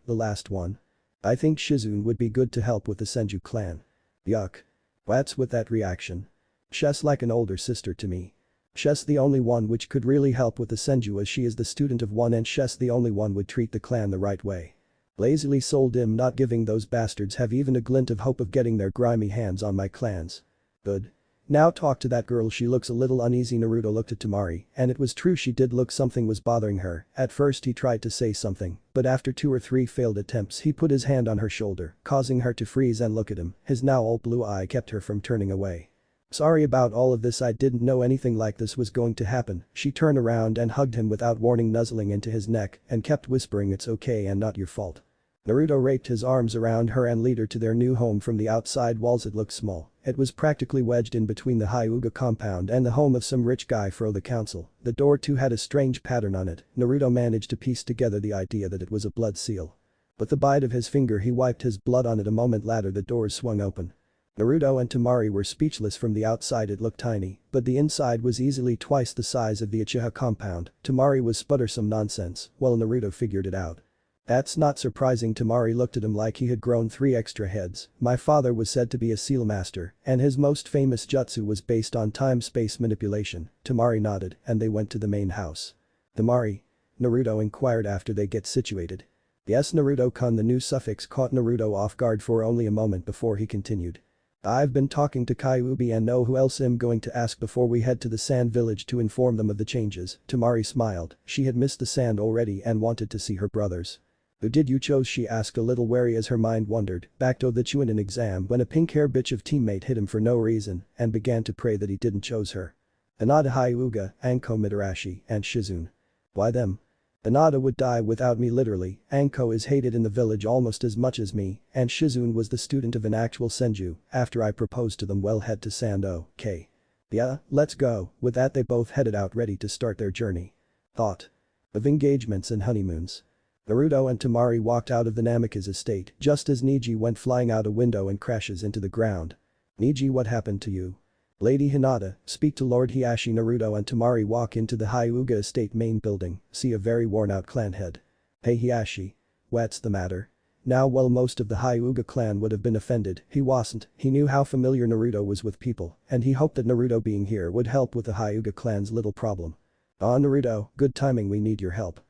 S1: the last one. I think Shizune would be good to help with the Senju clan. Yuck. What's with that reaction? She's like an older sister to me. She's the only one which could really help with the Senju, as she is the student of one and she's the only one would treat the clan the right way. Lazily sold him, not giving those bastards have even a glint of hope of getting their grimy hands on my clans. Good. Now talk to that girl, she looks a little uneasy. Naruto looked at Temari, and it was true, she did look something was bothering her. At first he tried to say something, but after 2 or 3 failed attempts he put his hand on her shoulder, causing her to freeze and look at him. His now old blue eye kept her from turning away. Sorry about all of this, I didn't know anything like this was going to happen. She turned around and hugged him without warning, nuzzling into his neck and kept whispering, it's okay and not your fault. Naruto wrapped his arms around her and led her to their new home from the outside walls. It looked small. It was practically wedged in between the Hyuga compound and the home of some rich guy for the council. The door too had a strange pattern on it. Naruto managed to piece together the idea that it was a blood seal. With the bite of his finger he wiped his blood on it. A moment later the doors swung open. Naruto and Temari were speechless. From the outside it looked tiny, but the inside was easily twice the size of the Uchiha compound. Temari was sputter some nonsense, while Naruto figured it out. That's not surprising. Temari looked at him like he had grown 3 extra heads. My father was said to be a seal master, and his most famous jutsu was based on time-space manipulation. Temari nodded, and they went to the main house. Temari? Naruto inquired after they get situated. Yes, Naruto-kun. The new suffix caught Naruto off guard for only a moment before he continued. I've been talking to Kyuubi and know who else I'm going to ask before we head to the sand village to inform them of the changes. Temari smiled. She had missed the sand already and wanted to see her brothers. Who did you chose? She asked, a little wary as her mind wandered back to the Chunin exam when a pink-hair bitch of teammate hit him for no reason and began to pray that he didn't chose her. Hinata Hyuga, Anko Mitarashi, and Shizune. Why them? Hinata would die without me, literally. Anko is hated in the village almost as much as me, and Shizune was the student of an actual Senju. After I proposed to them, well, head to Sando, okay. Yeah, let's go. With that they both headed out, ready to start their journey. Thought of engagements and honeymoons. Naruto and Temari walked out of the Namikaze estate just as Niji went flying out a window and crashes into the ground. Niji, what happened to you? Lady Hinata, speak to Lord Hiashi. Naruto and Temari walk into the Hyuga estate main building, see a very worn out clan head. Hey Hiashi. What's the matter? Now, well, most of the Hyuga clan would have been offended. He wasn't. He knew how familiar Naruto was with people, and he hoped that Naruto being here would help with the Hyuga clan's little problem. Ah Naruto, good timing, we need your help.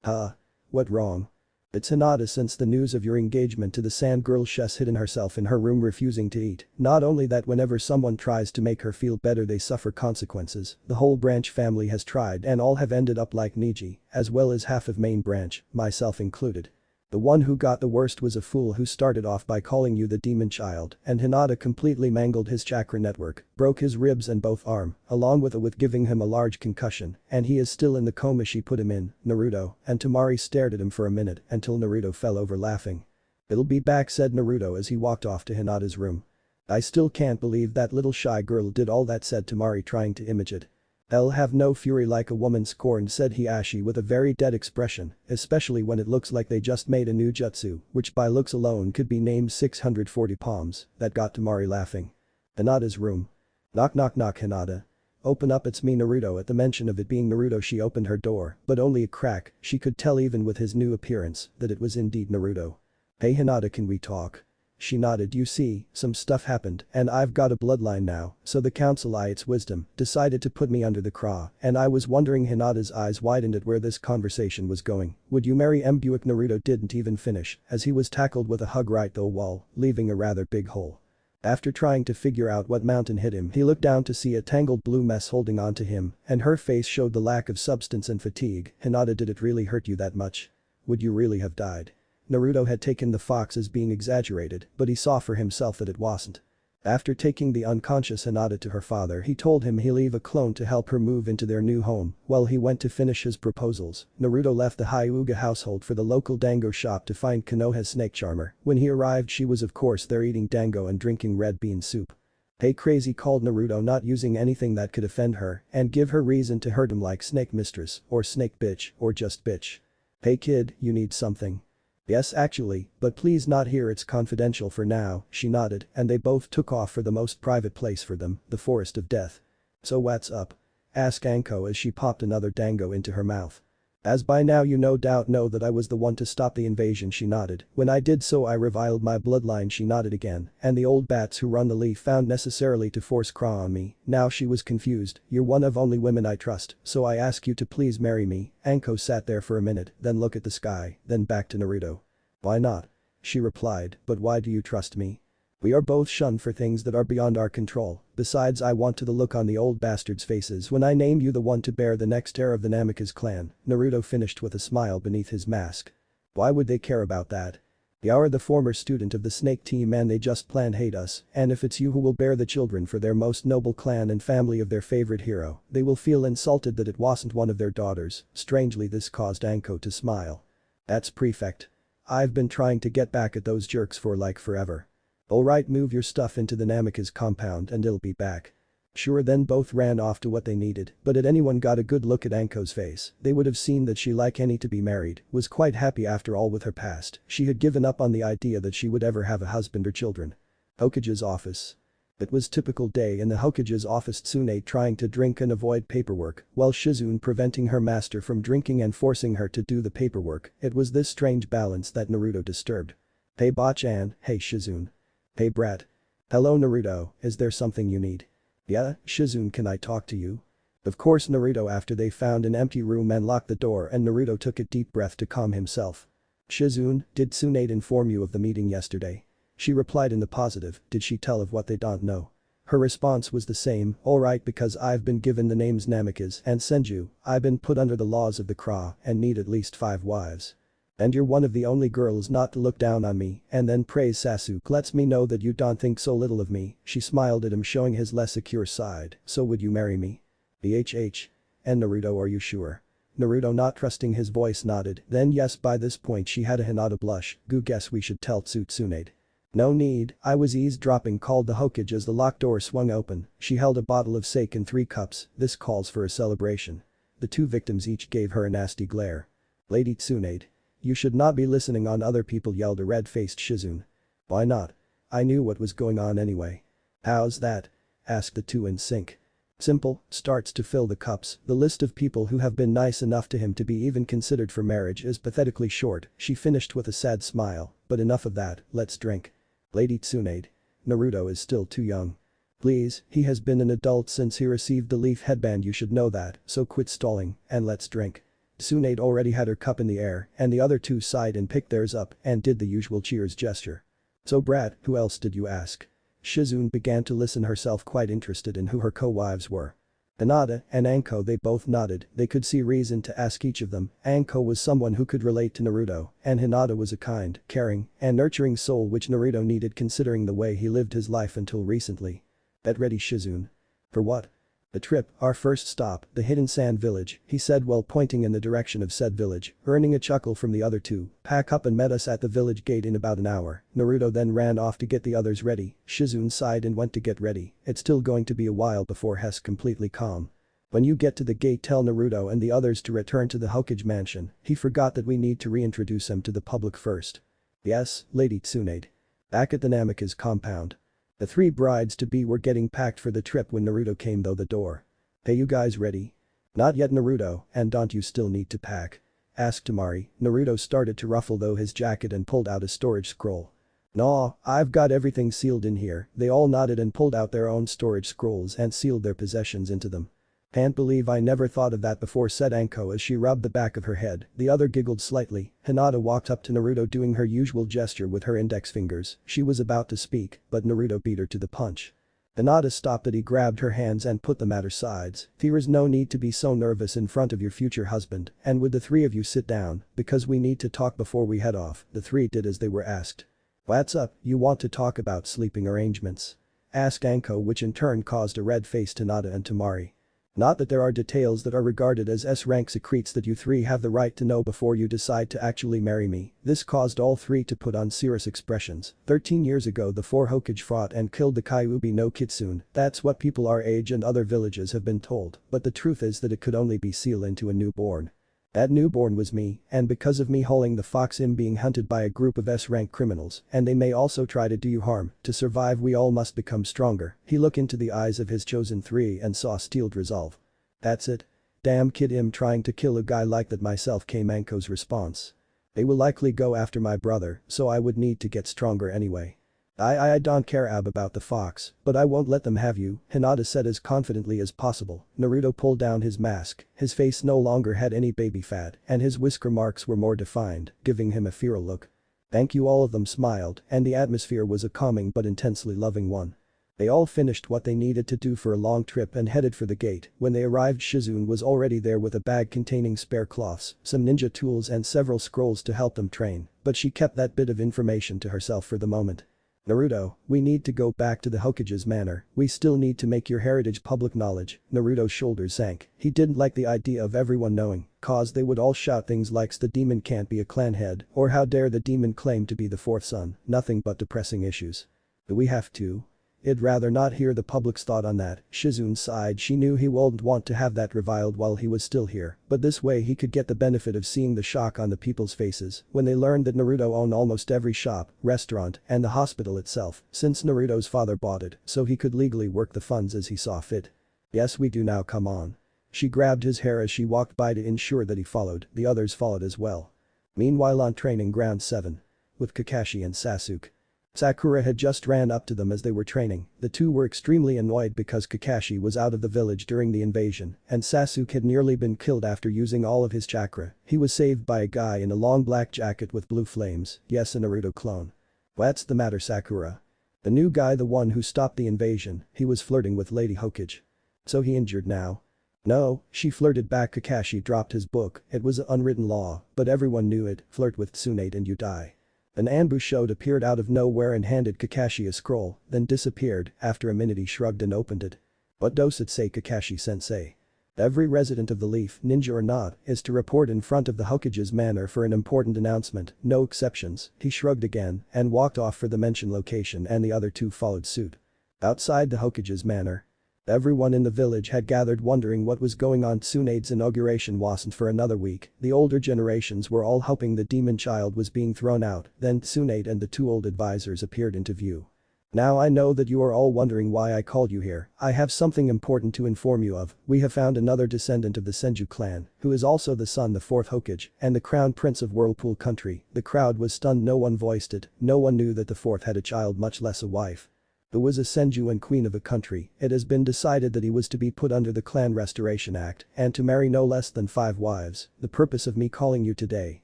S1: Huh? What wrong? It's Hinata. Since the news of your engagement to the sand girl, she's hidden herself in her room refusing to eat. Not only that, whenever someone tries to make her feel better they suffer consequences. The whole branch family has tried and all have ended up like Niji, as well as half of main branch, myself included. The one who got the worst was a fool who started off by calling you the demon child, and Hinata completely mangled his chakra network, broke his ribs and both arm, along with giving him a large concussion, and he is still in the coma she put him in. Naruto and Temari stared at him for a minute until Naruto fell over laughing. "It'll be back," said Naruto as he walked off to Hinata's room. "I still can't believe that little shy girl did all that," said Temari, trying to image it. "I'll have no fury like a woman scorned," said Hiashi with a very dead expression, especially when it looks like they just made a new jutsu, which by looks alone could be named 640 palms. That got Temari laughing. Hinata's room. Knock knock knock. Hinata. "Open up, it's me Naruto." At the mention of it being Naruto she opened her door, but only a crack. She could tell even with his new appearance that it was indeed Naruto. "Hey Hinata, can we talk?" She nodded. "You see, some stuff happened and I've got a bloodline now, so the council, its wisdom, decided to put me under the craw, and I was wondering." Hinata's eyes widened at where this conversation was going. "Would you marry M? Buick?" Naruto didn't even finish as he was tackled with a hug right through the wall, leaving a rather big hole. After trying to figure out what mountain hit him, he looked down to see a tangled blue mess holding onto him, and her face showed the lack of substance and fatigue. "Hinata, did it really hurt you that much? Would you really have died?" Naruto had taken the fox as being exaggerated, but he saw for himself that it wasn't. After taking the unconscious Hinata to her father, he told him he'll leave a clone to help her move into their new home. While he went to finish his proposals, Naruto left the Hyuga household for the local dango shop to find Konoha's snake charmer. When he arrived, she was of course there eating dango and drinking red bean soup. "Hey crazy," called Naruto, not using anything that could offend her and give her reason to hurt him, like snake mistress or snake bitch or just bitch. "Hey kid, you need something?" "Yes actually, but please not here, it's confidential for now." She nodded and they both took off for the most private place for them, the Forest of Death. "So what's up?" asked Anko as she popped another dango into her mouth. "As by now you no doubt know that I was the one to stop the invasion." She nodded. "When I did so I reviled my bloodline." She nodded again. "And the old bats who run the leaf found necessarily to force craw on me." Now she was confused. "You're one of only women I trust, so I ask you to please marry me." Anko sat there for a minute, then looked at the sky, then back to Naruto. "Why not?" she replied. "But why do you trust me? We are both shunned for things that are beyond our control. Besides, I want to the look on the old bastards' faces when I named you the one to bear the next heir of the Namikaze clan." Naruto finished with a smile beneath his mask. "Why would they care about that? You're the former student of the snake team and they just plain hate us, and if it's you who will bear the children for their most noble clan and family of their favorite hero, they will feel insulted that it wasn't one of their daughters." Strangely, this caused Anko to smile. "That's perfect. I've been trying to get back at those jerks for like forever." "Alright, move your stuff into the Namikaze compound and it'll be back." "Sure." Then both ran off to what they needed, but had anyone got a good look at Anko's face, they would have seen that she, like any to be married, was quite happy after all with her past. She had given up on the idea that she would ever have a husband or children. Hokage's office. It was typical day in the Hokage's office. Tsunade trying to drink and avoid paperwork, while Shizune preventing her master from drinking and forcing her to do the paperwork. It was this strange balance that Naruto disturbed. "Hey Bachan." "Hey Shizune." "Hey brat." "Hello Naruto, is there something you need?" "Yeah, Shizune, can I talk to you?" Of course Naruto. After they found an empty room and locked the door, and Naruto took a deep breath to calm himself. "Shizune, did Tsunade inform you of the meeting yesterday?" She replied in the positive. "Did she tell of what they don't know?" Her response was the same. "Alright, because I've been given the names Namikaze and Senju, I've been put under the laws of the Craw and need at least 5 wives. And you're one of the only girls not to look down on me and then praise Sasuke lets me know that you don't think so little of me." She smiled at him, showing his less secure side. "So would you marry me?" "BHH. And Naruto, are you sure?" Naruto, not trusting his voice, nodded. Then yes. By this point she had a Hinata blush. "Goo, guess we should tell Tsunade." "No need, I was eavesdropping," called the Hokage as the locked door swung open. She held a bottle of sake and 3 cups. "This calls for a celebration." The 2 victims each gave her a nasty glare. "Lady Tsunade. You should not be listening on other people," yelled a red-faced Shizune. "Why not? I knew what was going on anyway." "How's that?" asked the 2 in sync. "Simple, starts to fill the cups. The list of people who have been nice enough to him to be even considered for marriage is pathetically short." She finished with a sad smile. "But enough of that, let's drink." "Lady Tsunade. Naruto is still too young." Please, he has been an adult since he received the leaf headband, you should know that, so quit stalling, and let's drink. Tsunade already had her cup in the air, and the other two sighed and picked theirs up and did the usual cheers gesture. So brat, who else did you ask? Shizune began to listen herself, quite interested in who her co-wives were. Hinata and Anko, they both nodded, they could see reason to ask each of them. Anko was someone who could relate to Naruto, and Hinata was a kind, caring, and nurturing soul which Naruto needed considering the way he lived his life until recently. Bet ready, Shizune. For what? The trip, our first stop, the hidden sand village, he said while pointing in the direction of said village, earning a chuckle from the other two. Pack up and meet us at the village gate in about an hour. Naruto then ran off to get the others ready. Shizune sighed and went to get ready. It's still going to be a while before Hess completely calm. When you get to the gate, tell Naruto and the others to return to the Hokage mansion. He forgot that we need to reintroduce him to the public first. Yes, Lady Tsunade. Back at the Namikaze compound. The three brides-to-be were getting packed for the trip when Naruto came through the door. Hey, you guys ready? Not yet, Naruto, and don't you still need to pack? Asked Temari. Naruto started to ruffle though his jacket and pulled out a storage scroll. Nah, I've got everything sealed in here. They all nodded and pulled out their own storage scrolls and sealed their possessions into them. Can't believe I never thought of that before, said Anko as she rubbed the back of her head. The other giggled slightly. Hinata walked up to Naruto doing her usual gesture with her index fingers. She was about to speak, but Naruto beat her to the punch. Hinata stopped it. He grabbed her hands and put them at her sides. There's no need to be so nervous in front of your future husband, and would the three of you sit down, because we need to talk before we head off. The three did as they were asked. What's up, you want to talk about sleeping arrangements? Asked Anko, which in turn caused a red face to Hinata and Temari. Not that there are details that are regarded as S-rank secrets that you three have the right to know before you decide to actually marry me. This caused all three to put on serious expressions. 13 years ago the four Hokage fought and killed the Kyuubi no Kitsune. That's what people our age and other villages have been told, but the truth is that it could only be sealed into a newborn. That newborn was me, and because of me hauling the fox I'm being hunted by a group of S-rank criminals, and they may also try to do you harm. To survive we all must become stronger. He looked into the eyes of his chosen three and saw steeled resolve. That's it. Damn kid, I'm trying to kill a guy like that myself, came Anko's response. They will likely go after my brother, so I would need to get stronger anyway. I don't care about the fox, but I won't let them have you, Hinata said as confidently as possible. Naruto pulled down his mask, his face no longer had any baby fat, and his whisker marks were more defined, giving him a feral look. Thank you, all of them smiled, and the atmosphere was a calming but intensely loving one. They all finished what they needed to do for a long trip and headed for the gate. When they arrived, Shizune was already there with a bag containing spare cloths, some ninja tools and several scrolls to help them train, but she kept that bit of information to herself for the moment. Naruto, we need to go back to the Hokage's manor. We still need to make your heritage public knowledge. Naruto's shoulders sank. He didn't like the idea of everyone knowing, cause they would all shout things like the demon can't be a clan head, or how dare the demon claim to be the fourth son, nothing but depressing issues. Do we have to? I'd rather not hear the public's thought on that. Shizune sighed. She knew he wouldn't want to have that reviled while he was still here, but this way he could get the benefit of seeing the shock on the people's faces when they learned that Naruto owned almost every shop, restaurant, and the hospital itself, since Naruto's father bought it, so he could legally work the funds as he saw fit. Yes, we do now, come on. She grabbed his hair as she walked by to ensure that he followed. The others followed as well. Meanwhile, on training ground 7. With Kakashi and Sasuke. Sakura had just ran up to them as they were training. The two were extremely annoyed because Kakashi was out of the village during the invasion, and Sasuke had nearly been killed after using all of his chakra. He was saved by a guy in a long black jacket with blue flames. Yes, a Naruto clone. What's the matter, Sakura? The new guy, the one who stopped the invasion, he was flirting with Lady Hokage. So he injured now? No, she flirted back. Kakashi dropped his book. It was an unwritten law, but everyone knew it. Flirt with Tsunade and you die. An ambush appeared out of nowhere and handed Kakashi a scroll, then disappeared. After a minute he shrugged and opened it. What does it say, Kakashi-sensei? Every resident of the Leaf, ninja or not, is to report in front of the Hokage's manor for an important announcement, no exceptions. He shrugged again and walked off for the mentioned location, and the other two followed suit. Outside the Hokage's manor. Everyone in the village had gathered wondering what was going on. Tsunade's inauguration wasn't for another week. The older generations were all hoping the demon child was being thrown out. Then Tsunade and the two old advisors appeared into view. Now I know that you are all wondering why I called you here. I have something important to inform you of. We have found another descendant of the Senju clan, who is also the son of the fourth Hokage and the crown prince of Whirlpool Country. The crowd was stunned. No one voiced it. No one knew that the fourth had a child, much less a wife. Who was a senju and queen of a country, it has been decided that he was to be put under the Clan Restoration Act and to marry no less than 5 wives. The purpose of me calling you today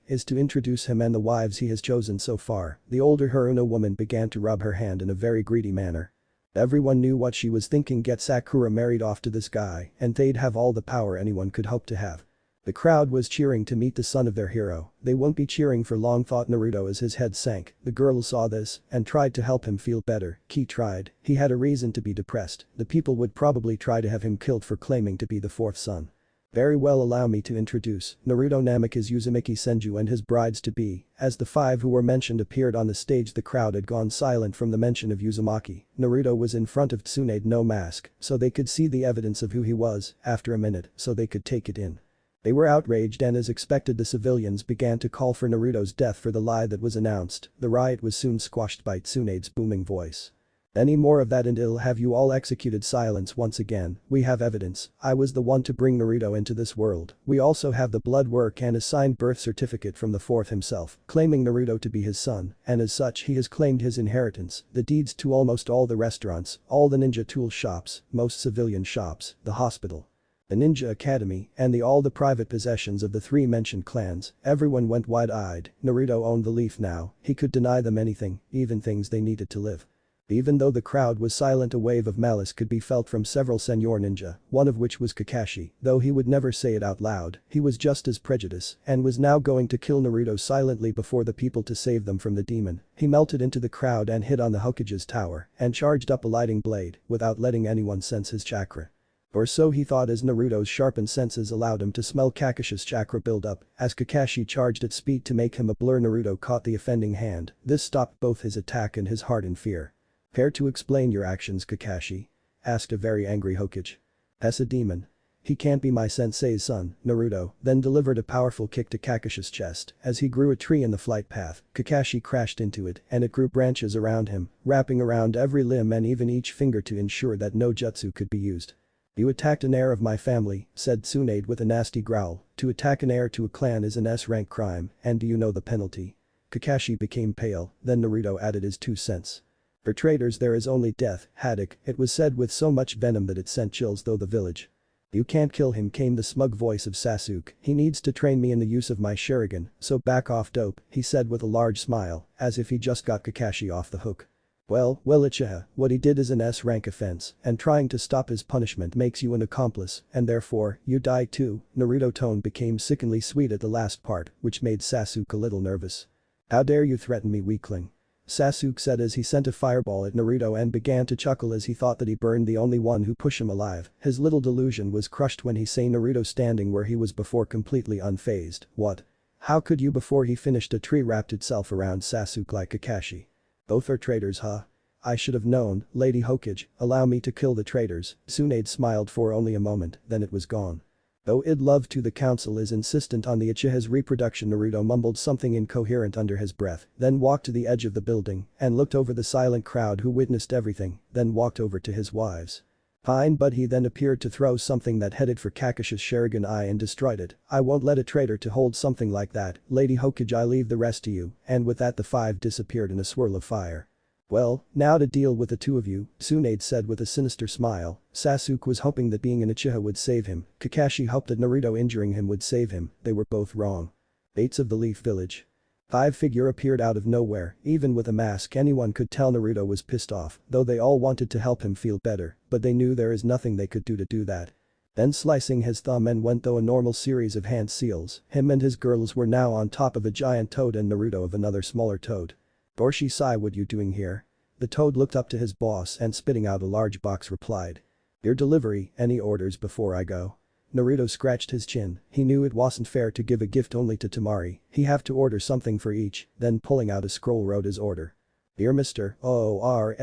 S1: is to introduce him and the wives he has chosen so far. The older Haruna woman began to rub her hand in a very greedy manner. Everyone knew what she was thinking, get Sakura married off to this guy and they'd have all the power anyone could hope to have. The crowd was cheering to meet the son of their hero. They won't be cheering for long, thought Naruto as his head sank. The girl saw this and tried to help him feel better. He tried. He had a reason to be depressed. The people would probably try to have him killed for claiming to be the 4th son. Very well, allow me to introduce Naruto Namikaze Uzumaki Senju and his brides-to-be. As the 5 who were mentioned appeared on the stage, the crowd had gone silent from the mention of Uzumaki. Naruto was in front of Tsunade, no mask, so they could see the evidence of who he was. After a minute, so they could take it in. They were outraged, and as expected the civilians began to call for Naruto's death for the lie that was announced. The riot was soon squashed by Tsunade's booming voice. Any more of that and it'll have you all executed. Silence once again. We have evidence. I was the one to bring Naruto into this world. We also have the blood work and a signed birth certificate from the 4th himself, claiming Naruto to be his son, and as such he has claimed his inheritance. The deeds to almost all the restaurants, all the ninja tool shops, most civilian shops, the hospital, the ninja academy, and all the private possessions of the 3 mentioned clans. Everyone went wide-eyed. Naruto owned the leaf now. He could deny them anything, even things they needed to live. Even though the crowd was silent, a wave of malice could be felt from several senior ninja, one of which was Kakashi. Though he would never say it out loud, he was just as prejudiced and was now going to kill Naruto silently before the people to save them from the demon. He melted into the crowd and hit on the Hokage's tower and charged up a lighting blade without letting anyone sense his chakra. Or so he thought, as Naruto's sharpened senses allowed him to smell Kakashi's chakra build up. As Kakashi charged at speed to make him a blur, Naruto caught the offending hand. This stopped both his attack and his heart in fear. Care to explain your actions, Kakashi? Asked a very angry Hokage. As a demon. He can't be my sensei's son. Naruto then delivered a powerful kick to Kakashi's chest. As he grew a tree in the flight path, Kakashi crashed into it and it grew branches around him, wrapping around every limb and even each finger to ensure that no jutsu could be used. You attacked an heir of my family, said Tsunade with a nasty growl. To attack an heir to a clan is an S-rank crime, and do you know the penalty? Kakashi became pale, then Naruto added his 2 cents. For traitors there is only death, Haddock. It was said with so much venom that it sent chills through the village. You can't kill him, came the smug voice of Sasuke. He needs to train me in the use of my Sharingan, so back off, dope, he said with a large smile, as if he just got Kakashi off the hook. Well, Uchiha, what he did is an S-rank offense, and trying to stop his punishment makes you an accomplice, and therefore, you die too. Naruto's tone became sickeningly sweet at the last part, which made Sasuke a little nervous. How dare you threaten me, weakling? Sasuke said as he sent a fireball at Naruto and began to chuckle as he thought that he burned the only one who pushed him alive. His little delusion was crushed when he saw Naruto standing where he was before, completely unfazed. What? How could you? Before he finished, a tree wrapped itself around Sasuke like Kakashi. Both are traitors, huh? I should have known, Lady Hokage, allow me to kill the traitors. Tsunade smiled for only a moment, then it was gone. Though I'd love to, the council is insistent on the Uchiha's reproduction. Naruto mumbled something incoherent under his breath, then walked to the edge of the building and looked over the silent crowd who witnessed everything, then walked over to his wives. Fine, but he then appeared to throw something that headed for Kakashi's Sharingan eye and destroyed it. I won't let a traitor to hold something like that, Lady Hokage, I leave the rest to you, and with that the 5 disappeared in a swirl of fire. Well, now to deal with the 2 of you, Tsunade said with a sinister smile. Sasuke was hoping that being an Uchiha would save him. Kakashi hoped that Naruto injuring him would save him. They were both wrong. Bates of the Leaf Village. 5 figure appeared out of nowhere. Even with a mask, anyone could tell Naruto was pissed off, though they all wanted to help him feel better, but they knew there is nothing they could do that. Then slicing his thumb and went through a normal series of hand seals. Him and his girls were now on top of a giant toad and Naruto of another smaller toad. Borshisai, what you doing here? The toad looked up to his boss and spitting out a large box replied. Your delivery, any orders before I go? Naruto scratched his chin. He knew it wasn't fair to give a gift only to Temari. He have to order something for each, then pulling out a scroll wrote his order. Dear Mr. Orshiduro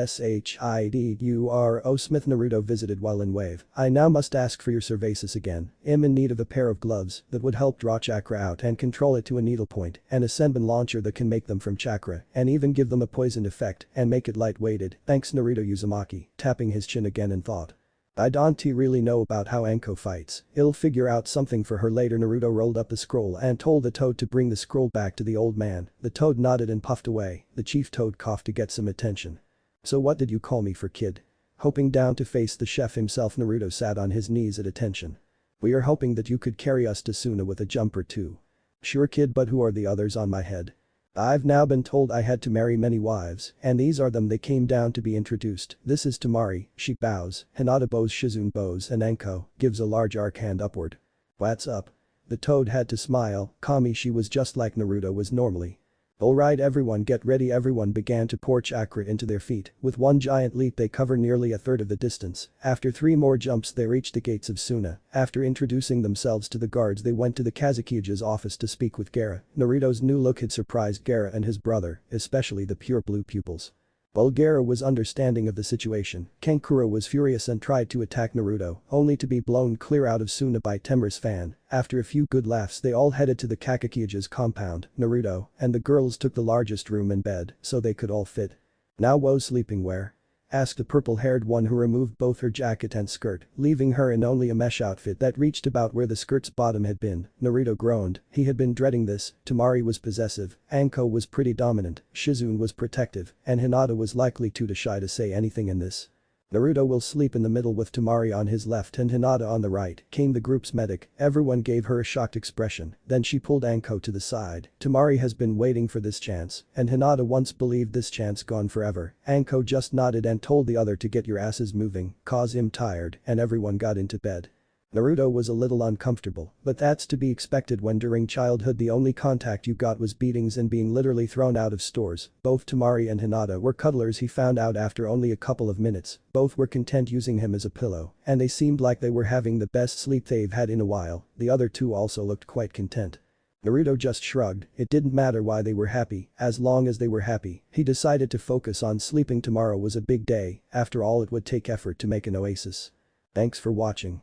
S1: Smith, Naruto visited while in wave. I now must ask for your services again. I'm in need of a pair of gloves that would help draw chakra out and control it to a needlepoint, and a senbon launcher that can make them from chakra and even give them a poison effect and make it light-weighted. Thanks, Naruto Uzumaki, tapping his chin again in thought. I don't really know about how Anko fights. I'll figure out something for her later. Naruto rolled up the scroll and told the toad to bring the scroll back to the old man. The toad nodded and puffed away. The chief toad coughed to get some attention. So what did you call me for, kid? Hoping down to face the chef himself, Naruto sat on his knees at attention. We are hoping that you could carry us to Suna with a jump or two. Sure, kid, but who are the others on my head? I've now been told I had to marry many wives, and these are them. They came down to be introduced. This is Temari, she bows, Hinata bows, Shizune bows, and Anko gives a large arc hand upward. What's up? The toad had to smile. Kami, she was just like Naruto was normally. Alright everyone, get ready. Everyone began to pour chakra into their feet. With one giant leap they cover nearly a third of the distance. After 3 more jumps they reached the gates of Suna. After introducing themselves to the guards they went to the Kazukiya's office to speak with Gaara. Naruto's new look had surprised Gaara and his brother, especially the pure blue pupils. While Gaara was understanding of the situation, Kankuro was furious and tried to attack Naruto, only to be blown clear out of Suna by Temari's fan. After a few good laughs they all headed to the Kagekiya's compound. Naruto and the girls took the largest room and bed, so they could all fit. Now who's sleeping where? Asked the purple-haired one, who removed both her jacket and skirt, leaving her in only a mesh outfit that reached about where the skirt's bottom had been. Naruto groaned, he had been dreading this. Temari was possessive, Anko was pretty dominant, Shizune was protective, and Hinata was likely too shy to say anything in this. Naruto will sleep in the middle with Temari on his left and Hinata on the right, came the group's medic. Everyone gave her a shocked expression, then she pulled Anko to the side. Temari has been waiting for this chance, and Hinata once believed this chance gone forever. Anko just nodded and told the other to get your asses moving, cause him tired, and everyone got into bed. Naruto was a little uncomfortable, but that's to be expected when during childhood the only contact you got was beatings and being literally thrown out of stores. Both Temari and Hinata were cuddlers, he found out after only a couple of minutes. Both were content using him as a pillow, and they seemed like they were having the best sleep they've had in a while. The other two also looked quite content. Naruto just shrugged, it didn't matter why they were happy, as long as they were happy. He decided to focus on sleeping. Tomorrow was a big day, after all it would take effort to make an oasis. Thanks for watching.